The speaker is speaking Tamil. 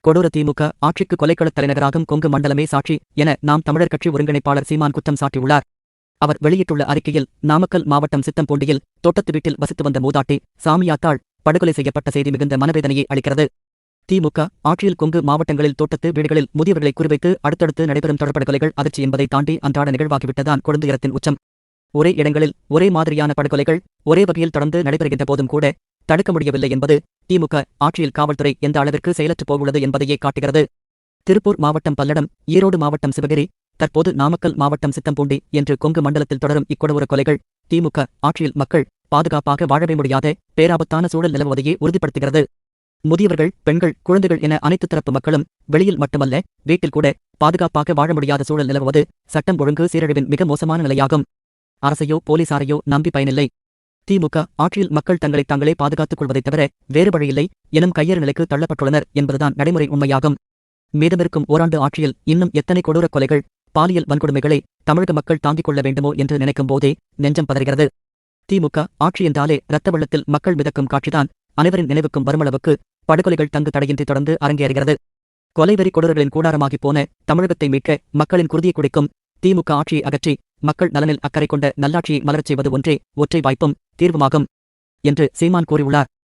கொடூர திமுக ஆட்சிக்கு கொலைக்களத் தலைநகராகும் கொங்கு மண்டலமே சாட்சி என நாம் தமிழர் கட்சி ஒருங்கிணைப்பாளர் சீமான் குற்றம் சாட்டியுள்ளார். அவர் வெளியிட்டுள்ள அறிக்கையில், நாமக்கல் மாவட்டம் சித்தம்பூண்டியில் தோட்டத்து வீட்டில் வசித்து வந்த மூதாட்டி சாமியாத்தாள் படுகொலை செய்யப்பட்ட செய்தி மிகுந்த மனவேதனையை அளிக்கிறது. திமுக ஆட்சியில் கொங்கு மாவட்டங்களில் தோட்டத்து வீடுகளில் முதியவர்களை குறிவைத்து அடுத்தடுத்து நடைபெறும் தொடர்படுகொலைகள் அதிர்ச்சி என்பதை தாண்டி அன்றாட நிகழ்வாகிவிட்டதான் கொடுந்துயரத்தின் உச்சம். ஒரே இடங்களில் ஒரே மாதிரியான படுகொலைகள் ஒரே வகையில் தொடர்ந்து நடைபெறுகின்ற போதும் கூட தடுக்க முடியவில்லை என்பது திமுக ஆட்சியில் காவல்துறை எந்த அளவிற்கு செயலற்று போயுள்ளது என்பதையே காட்டுகிறது. திருப்பூர் மாவட்டம் பல்லடம், ஈரோடு மாவட்டம் சிவகிரி, தற்போது நாமக்கல் மாவட்டம் சித்தம்பூண்டி என்று கொங்கு மண்டலத்தில் தொடரும் இக்கொடூர கொலைகள் திமுக ஆட்சியில் மக்கள் பாதுகாப்பாக வாழவே முடியாத பேராபத்தான சூழல் நிலவுவதையே உறுதிப்படுத்துகிறது. முதியவர்கள், பெண்கள், குழந்தைகள் என அனைத்து தரப்பு மக்களும் வெளியில் மட்டுமல்ல வீட்டில் கூட பாதுகாப்பாக வாழ முடியாத சூழல் நிலவுவது சட்டம் ஒழுங்கு சீரழிவின் மிக மோசமான நிலையாகும். அரசையோ போலீசாரையோ நம்பி பயனில்லை. திமுக ஆட்சியில் மக்கள் தங்களை தாங்களே பாதுகாத்துக் கொள்வதைத் தவிர வேறு வழியில்லை எனும் கையறு நிலைக்கு தள்ளப்பட்டுள்ளனர் என்பதுதான் நடைமுறை உண்மையாகும். மீதமிருக்கும் ஓராண்டு ஆட்சியில் இன்னும் எத்தனை கொடூர கொலைகள், பாலியல் வன்கொடுமைகளை தமிழக மக்கள் தாங்கிக் கொள்ள வேண்டுமோ என்று நினைக்கும் போதே நெஞ்சம் பதறுகிறது. திமுக ஆட்சி என்றாலே இரத்த வெள்ளத்தில் மக்கள் மிதக்கும் காட்சிதான் அனைவரின் நினைவுக்கும் வருமளவுக்கு படுகொலைகள் தங்கு தடையின்றி தொடர்ந்து அரங்கேறுகிறது. கொலைவெறி கொடூரர்களின் கூடாரமாகிப் போன தமிழகத்தை மீட்க மக்களின் குருதியை குடிக்கும் திமுக ஆட்சியை அகற்றி மக்கள் நலனில் அக்கறை கொண்ட நல்லாட்சியை மலரச் செய்வது ஒன்றே ஒற்றை வாய்ப்பும் தீர்வுமாகும் என்று சீமான் கூறியுள்ளார்.